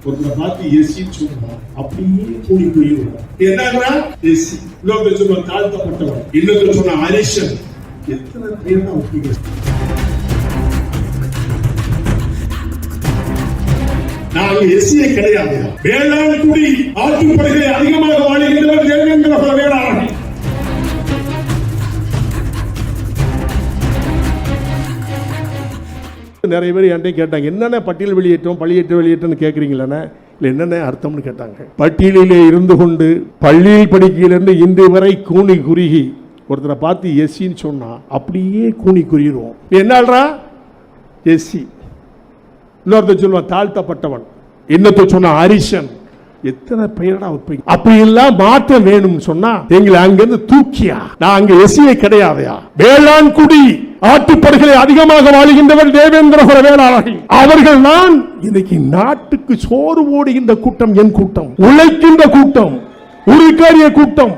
ஒருத்தரை பார்த்து எஸ்சின்னு சொல்லுவான், அப்படியே கூடி போயிடுவான். என்னன்னா எஸ்சி, இன்னொருத்தர் சொன்ன தாழ்த்தப்பட்டவன், இன்னொருத்தர் சொன்ன அரிசன். எத்தனை பேர் தான் ஒப்பிங்க. நாங்க எஸ்சியை கிடையாது. வேளாண் குடி ஆற்றுப்படுகளை அதிகமாக வாழ்கின்றவர் தேவேந்திர வேளாண். நிறைய பேர் என்கிட்ட கேட்டாங்க, என்னென்ன பட்டியல் வெளியேற்றம் கேட்குறீங்களே, இல்லை என்னென்ன அர்த்தம்னு கேட்டாங்க. பட்டியலிலே இருந்து கொண்டு பள்ளியில் படிக்கையிலிருந்து இன்று வரை கூனி குறுகி ஒருத்தரை பார்த்து எஸ்சின்னு சொன்னா அப்படியே கூனி குறுகிடுவோம். என்னடா எஸ்சி, இன்னொருத்தர் சொல்லுவான் தாழ்த்தப்பட்டவன், இன்னொருத்தர் சொன்ன அரிசன். எத்தனை பெயரடா வைப்பீங்க? அப்படி எல்லாம் மாற்றம் வேணும்னு சொன்னா எங்களை அங்கிருந்து தூக்கியா. நான் அங்க எஸ்சியை கிடையாதையா. வேளாண் குடி ஆட்டுப்படுகளை அதிகமாக வாழ்கின்றவர் தேவேந்திர வேளாளர்கள். அவர்கள் தான் இன்னைக்கு நாட்டுக்கு சோறு ஓடுகின்ற கூட்டம். என் கூட்டம், உழைக்கின்ற கூட்டம், உருக்காரிய கூட்டம்.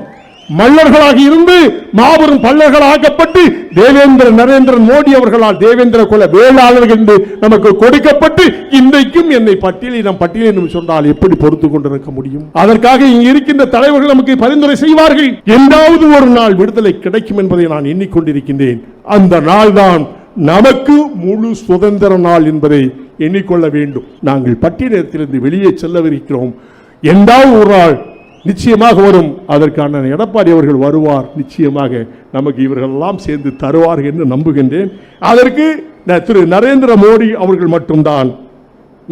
மல்லர்களாக இருந்து மாபெரும் பல்லர்களாகப்பட்டு தேவேந்திர நரேந்திரன் மோடி அவர்களால் தேவேந்திர குல வேளாளர்கள் என்று நமக்கு கொடுக்கப்பட்டு இன்றைக்கும் என்னை பட்டியலில் சொன்னால் எப்படி பொறுத்து கொண்டிருக்க முடியும்? அதற்காக இங்கு இருக்கின்ற தலைவர்கள் நமக்கு பரிந்துரை செய்வார்கள். என்றாவது ஒரு நாள் விடுதலை கிடைக்கும் என்பதை நான் எண்ணிக்கொண்டிருக்கின்றேன். அந்த நாள் தான் நமக்கு முழு சுதந்திர நாள் என்பதை எண்ணிக்கொள்ள வேண்டும். நாங்கள் பட்டியலிருந்து வெளியே செல்லவிருக்கிறோம். என்றாவது ஒரு நாள் நிச்சயமாக வரும். அதற்கான எடப்பாடி அவர்கள் வருவார். நிச்சயமாக நமக்கு இவர்கள் எல்லாம் சேர்ந்து தருவார்கள் என்று நம்புகின்றேன். அதற்கு திரு நரேந்திர மோடி அவர்கள் மட்டும்தான்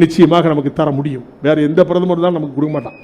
நிச்சயமாக நமக்கு தர முடியும். வேற எந்த பிரதமர் தான் நமக்கு கொடுக்க மாட்டான்.